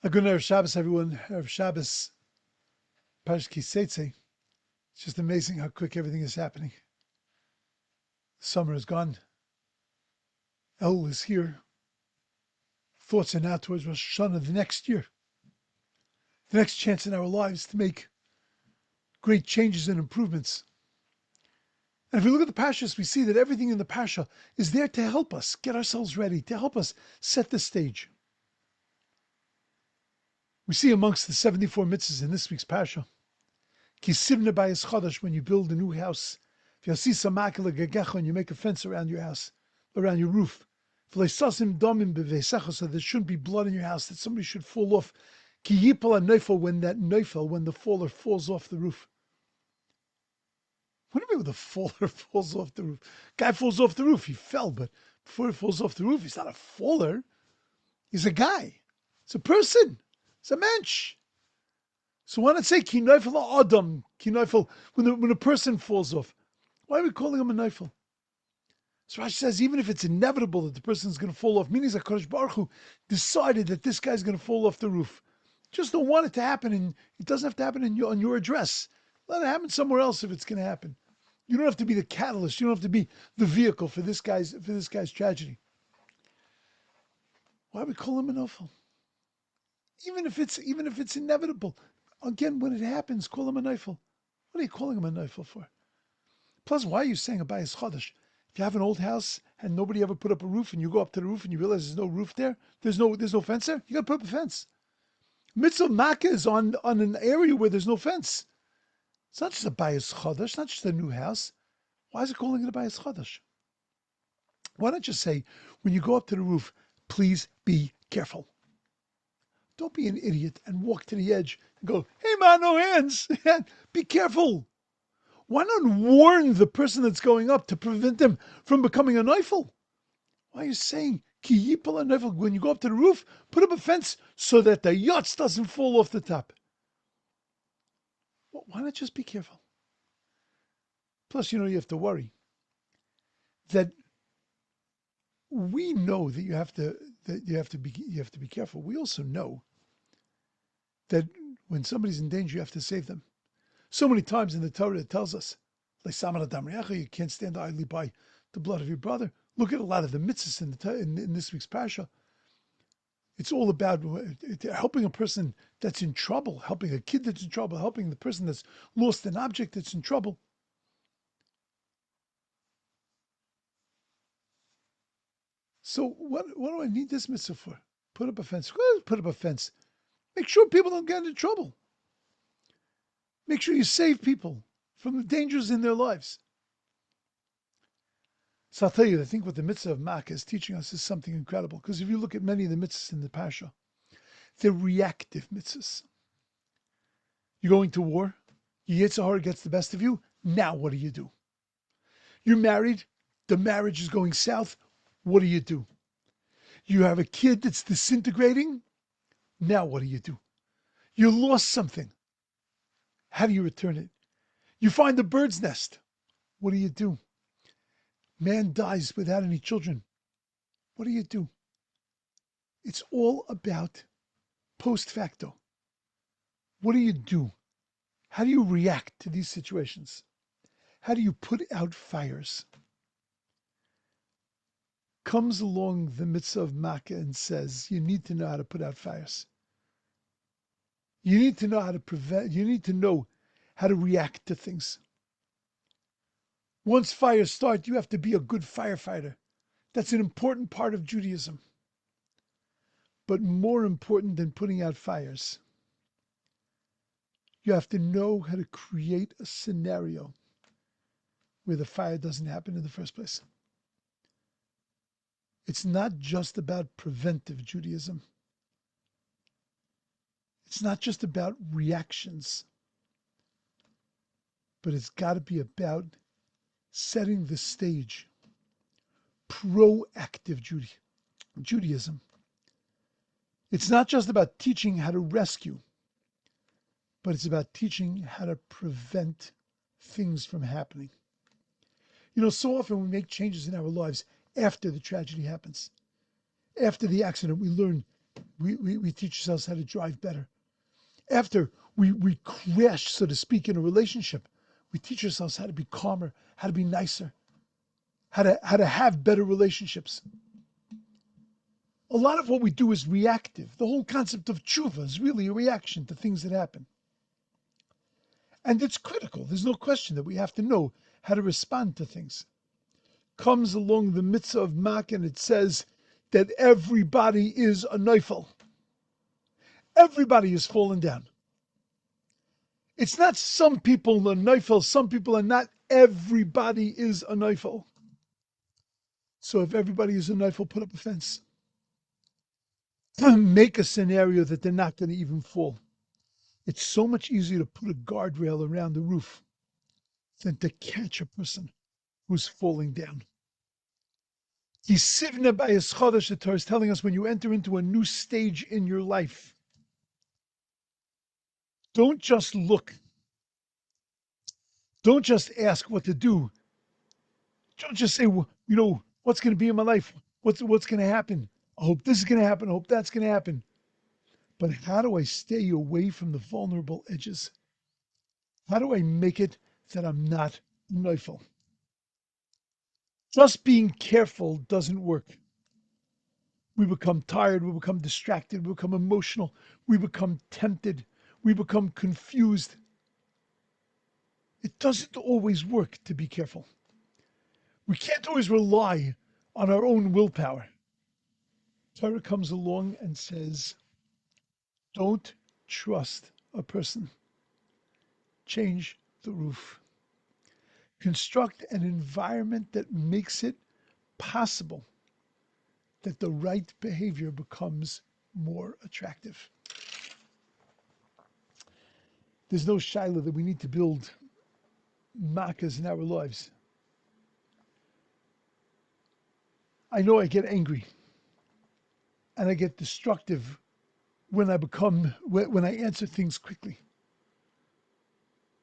A good Erev Shabbos, everyone. Erev Shabbos, Parshas Ki Teitzei. It's just amazing how quick everything is happening. Summer is gone. El is here. Thoughts are now towards Rosh Hashanah, the next year. The next chance in our lives to make great changes and improvements. And if we look at the Parshas, we see that everything in the Parsha is there to help us get ourselves ready, to help us set the stage. We see amongst the 74 mitzvahs in this week's Parsha, Ki sivne bayis chadash, when you build a new house, v'yasisa makela gagecha, and you make a fence around your house, around your roof, v'leisasim domim b'veisecha, so there shouldn't be blood in your house, that somebody should fall off. Ki yipol ha-neifel, when the faller falls off the roof. What do you mean when the faller falls off the roof? Guy falls off the roof, he fell, but before he falls off the roof, he's not a faller. He's a guy. It's a person. It's a mensch. So why not say ki neifel adam, ki neifel, when a person falls off? Why are we calling him a neifel? So Rashi says, even if it's inevitable that the person is going to fall off, meaning HaKadosh Baruch Hu decided that this guy's going to fall off the roof. Just don't want it to happen, and it doesn't have to happen on your address. Let it happen somewhere else if it's going to happen. You don't have to be the catalyst. You don't have to be the vehicle for this guy's tragedy. Why do we call him a neifel? Even if it's inevitable. Again, when it happens, call him a neifel. What are you calling him a neifel for? Plus, why are you saying a bayis chadash? If you have an old house and nobody ever put up a roof, and you go up to the roof and you realize there's no roof there, there's no fence there, you got to put up a fence. Mitzvah makkah is on an area where there's no fence. It's not just a bayis chadash, it's not just a new house. Why is it calling it a bayis chadash? Why not just say, when you go up to the roof, please be careful. Don't be an idiot and walk to the edge and go, hey man, no hands. Be careful. Why not warn the person that's going up to prevent them from becoming a neifel? Why are you saying, ki yipol ha-neifel, when you go up to the roof, put up a fence so that the yachts doesn't fall off the top? Well, why not just be careful? Plus, you have to worry that we know that you have to be careful. We also know that when somebody's in danger, you have to save them. So many times in the Torah it tells us, you can't stand idly by the blood of your brother. Look at a lot of the mitzvahs in this week's parsha. It's all about helping a person that's in trouble, helping a kid that's in trouble, helping the person that's lost an object that's in trouble. So what do I need this mitzvah for? Put up a fence. Put up a fence. Make sure people don't get into trouble. Make sure you save people from the dangers in their lives. So I'll tell you, I think what the mitzvah of makkah is teaching us is something incredible. Because if you look at many of the mitzvahs in the parsha, they're reactive mitzvahs. You're going to war. Your Yetzer Hara gets the best of you. Now what do? You're married. The marriage is going south. What do? You have a kid that's disintegrating. Now what do? You lost something. How do you return it? You find the bird's nest. What do? Man dies without any children. What do? It's all about post facto. What do? How do you react to these situations? How do you put out fires? Comes along the mitzvah of makkah and says, you need to know how to put out fires. You need to know how to prevent, you need to know how to react to things. Once fires start, you have to be a good firefighter. That's an important part of Judaism. But more important than putting out fires, you have to know how to create a scenario where the fire doesn't happen in the first place. It's not just about preventive Judaism. It's not just about reactions, but it's got to be about setting the stage. Proactive Judaism. It's not just about teaching how to rescue, but it's about teaching how to prevent things from happening. So often we make changes in our lives after the tragedy happens. After the accident, we learn We teach ourselves how to drive better. After we crash, so to speak, in a relationship, we teach ourselves how to be calmer, how to be nicer, how to have better relationships. A lot of what we do is reactive. The whole concept of tshuva is really a reaction to things that happen. And it's critical. There's no question that we have to know how to respond to things. Comes along the mitzvah of mak, and it says that everybody is a neifel. Everybody is fallen down. It's not some people are neifel, some people are not. Everybody is a neifel. So if everybody is a neifel, put up a fence. Make a scenario that they're not going to even fall. It's so much easier to put a guardrail around the roof than to catch a person who's falling down. Yisivne Bayis Chodesh, the Torah is telling us, when you enter into a new stage in your life, don't just look. Don't just ask what to do. Don't just say, well, what's going to be in my life? What's going to happen? I hope this is going to happen. I hope that's going to happen. But how do I stay away from the vulnerable edges? How do I make it that I'm not neufel? Just being careful doesn't work. We become tired, we become distracted, we become emotional, we become tempted, we become confused. It doesn't always work to be careful. We can't always rely on our own willpower. Torah comes along and says, don't trust a person. Change the roof. Construct an environment that makes it possible that the right behavior becomes more attractive. There's no shaila that we need to build makas in our lives. I know I get angry and I get destructive when I answer things quickly.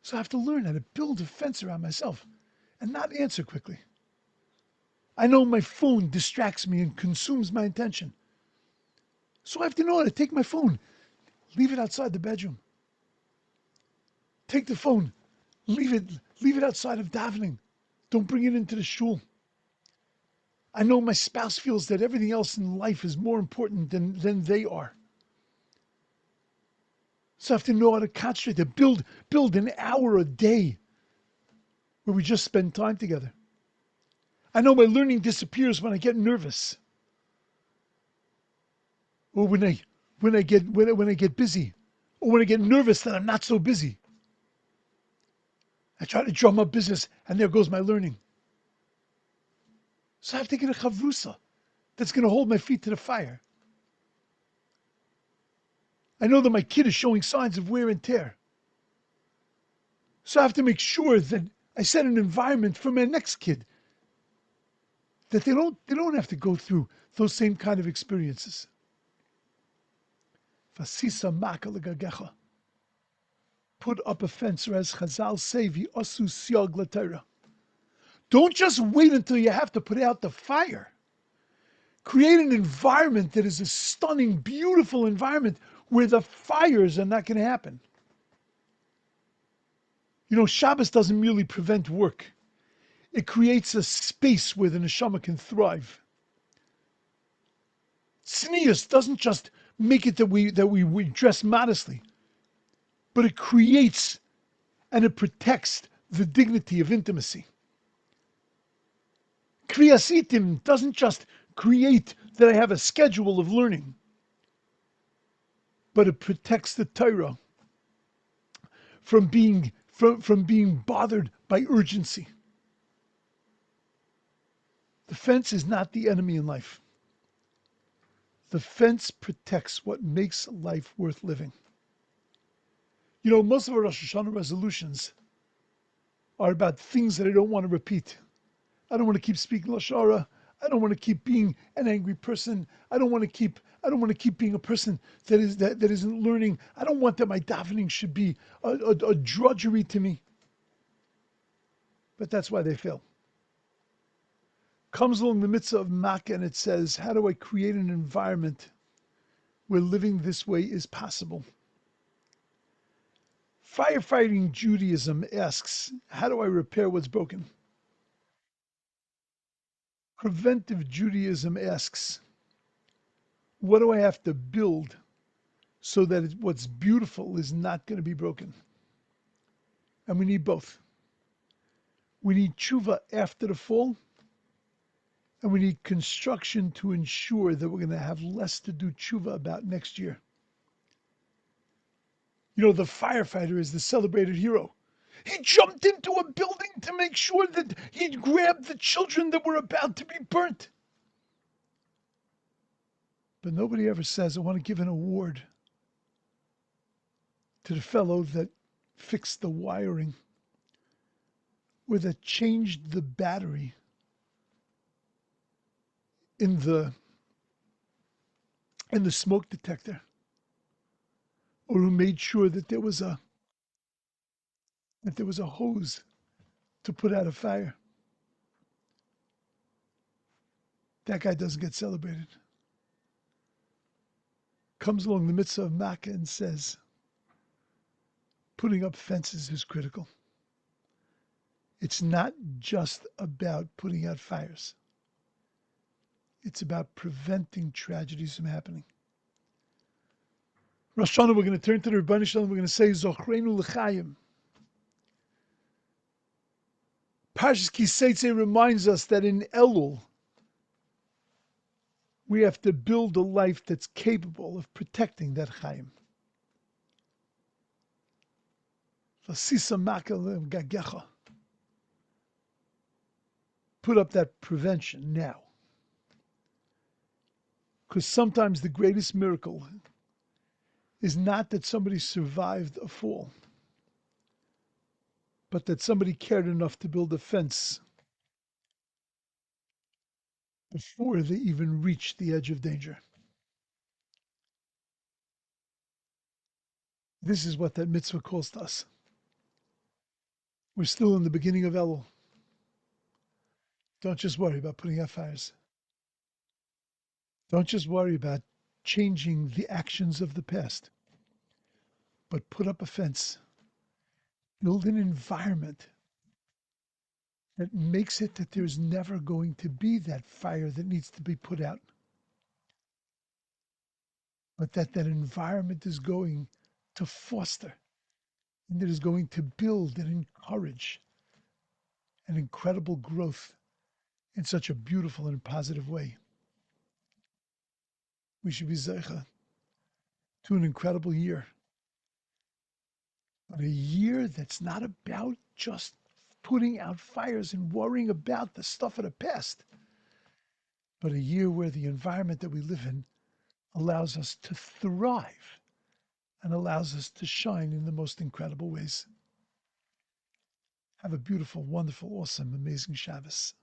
So I have to learn how to build a fence around myself and not answer quickly. I know my phone distracts me and consumes my attention. So I have to know how to take my phone, leave it outside the bedroom. Take the phone, leave it outside of davening. Don't bring it into the shul. I know my spouse feels that everything else in life is more important than they are. So I have to know how to concentrate, to build an hour a day where we just spend time together. I know my learning disappears when I get nervous, or when I get busy, or when I get nervous that I'm not so busy. I try to drum up business, and there goes my learning. So I have to get a chavrusa that's going to hold my feet to the fire. I know that my kid is showing signs of wear and tear. So I have to make sure that I set an environment for my next kid that they don't have to go through those same kind of experiences. Fasisa maka legagecha. Put up a fence, or as Chazal say, v'osu siog l'Torah. Don't just wait until you have to put out the fire. Create an environment that is a stunning, beautiful environment where the fires are not going to happen. Shabbos doesn't merely prevent work. It creates a space where the neshama can thrive. Tznius doesn't just make it that we dress modestly, but it creates and it protects the dignity of intimacy. Kriyasitim doesn't just create that I have a schedule of learning, but it protects the Torah from being bothered by urgency. The fence is not the enemy in life. The fence protects what makes life worth living. Most of our Rosh Hashanah resolutions are about things that I don't want to repeat. I don't want to keep speaking Lashon Hara. I don't want to keep being an angry person. I don't want to keep being a person that isn't learning. I don't want that my davening should be a drudgery to me. But that's why they fail. Comes along the mitzvah of Makkah and it says, how do I create an environment where living this way is possible. Firefighting Judaism asks, how do I repair what's broken? Preventive Judaism asks, what do I have to build so that what's beautiful is not going to be broken? And we need both. We need tshuva after the fall, and we need construction to ensure that we're going to have less to do tshuva about next year. You know, the firefighter is the celebrated hero. He jumped into a building to make sure that he grabbed the children that were about to be burnt. But nobody ever says, I want to give an award to the fellow that fixed the wiring or that changed the battery in the smoke detector, or who made sure that there was a hose to put out a fire. That guy doesn't get celebrated. Comes along the mitzvah of Makkah and says, putting up fences is critical. It's not just about putting out fires. It's about preventing tragedies from happening. Rosh Hashanah, we're going to turn to the Rebbeinu Shalom, we're going to say, Zochreinu L'chaim. Parshas Ki Teitzei reminds us that in Elul, we have to build a life that's capable of protecting that Chaim. Put up that prevention now. Because sometimes the greatest miracle is not that somebody survived a fall, but that somebody cared enough to build a fence before they even reached the edge of danger. This is what that mitzvah calls to us. We're still in the beginning of Elul. Don't just worry about putting out fires. Don't just worry about changing the actions of the past, but put up a fence. Build an environment that makes it that there's never going to be that fire that needs to be put out, but that environment is going to foster and that is going to build and encourage an incredible growth in such a beautiful and positive way. We should be zeicha to an incredible year, but a year that's not about just putting out fires and worrying about the stuff of the past, but a year where the environment that we live in allows us to thrive and allows us to shine in the most incredible ways. Have a beautiful, wonderful, awesome, amazing Shabbos.